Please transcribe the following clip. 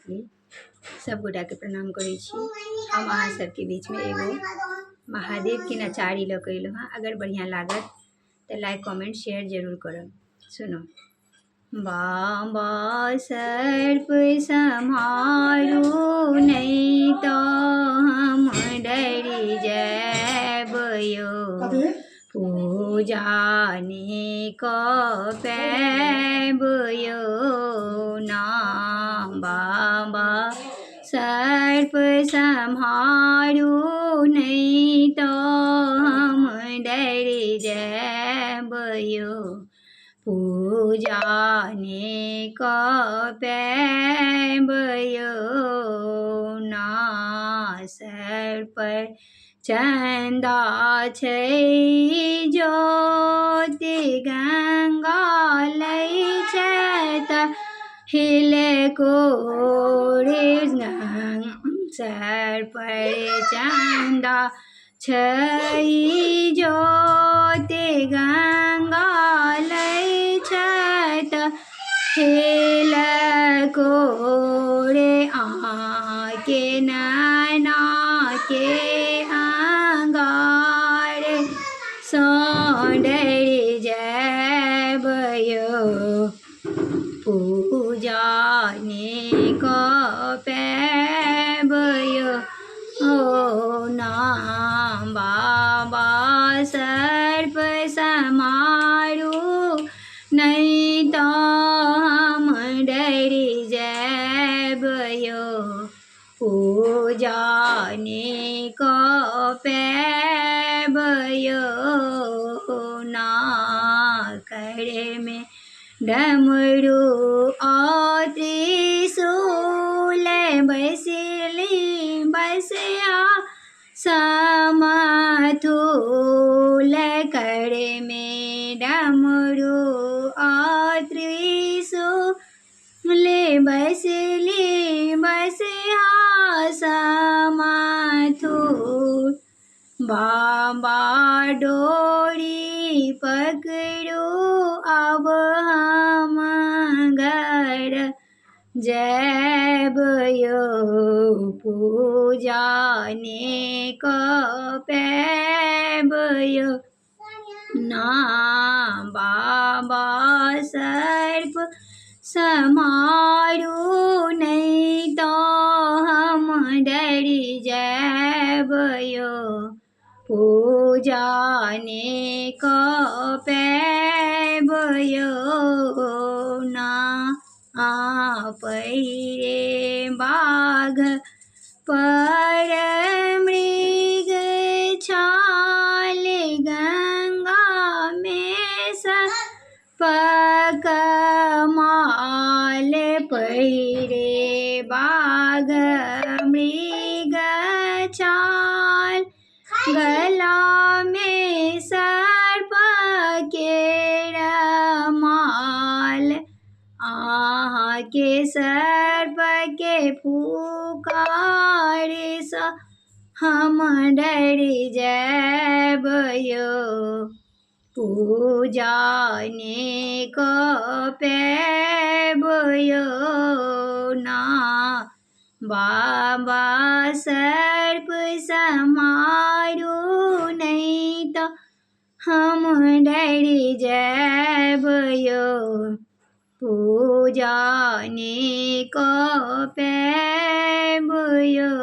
मैथिली सब गोटा के प्रणाम करै छी। हम अहाँ सबके बीच में एगो महादेव के नचारी लऽ कऽ अयलहुँ हँ। अगर बढ़िया लागत तो लाइक कमेंट शेयर जरूर करब। सुनो। बाबा सर्प सम्हारू नहीं तो हम डरी जैब यो, पूजा ने पैब यो ना। बाबा सर्प सम्हारू नहीं तो हम डरी जैब यो, पूजा ने पैब यो ना। सर पर चंदा छै ज्योति गंगा लै छै त हिले कोरे सर पर चंदा छै ज्योति गंगा लै छै त हिले कोरे आके नैना के अंगारे सो डरि जैब यो, पूजा ने पैब यो ना। बाबा सर्प सम्हारू नहीं तो हम डरी जैब यो, पूजा ने पैब यो ना। करे में डमरू और त्रिशूल बैसली बसिया समथूल, करे में डमरू और त्रिशूल बसली बसिया समथूल। बाबा डोरी पकड़ू अब हम घर जैब यो, पूजा ने पैब यो ना। बाबा सर्प सम्हारू नहीं तो हम डरी जैब यो, पूजा ने पैब यो ना। पहिरे बाघ पर मृग छाल गंगा में सर्प माल, पहिरे बाघ मृग छाल गला में सर्प के माल, आहा के सर्प के फुकार सा हम डरी जैब यो, पूजा ने पैब यो ना। बाबा सर्प सम्हारू नहीं तो हम डरी जैब यो, पूजा ने पैब यो।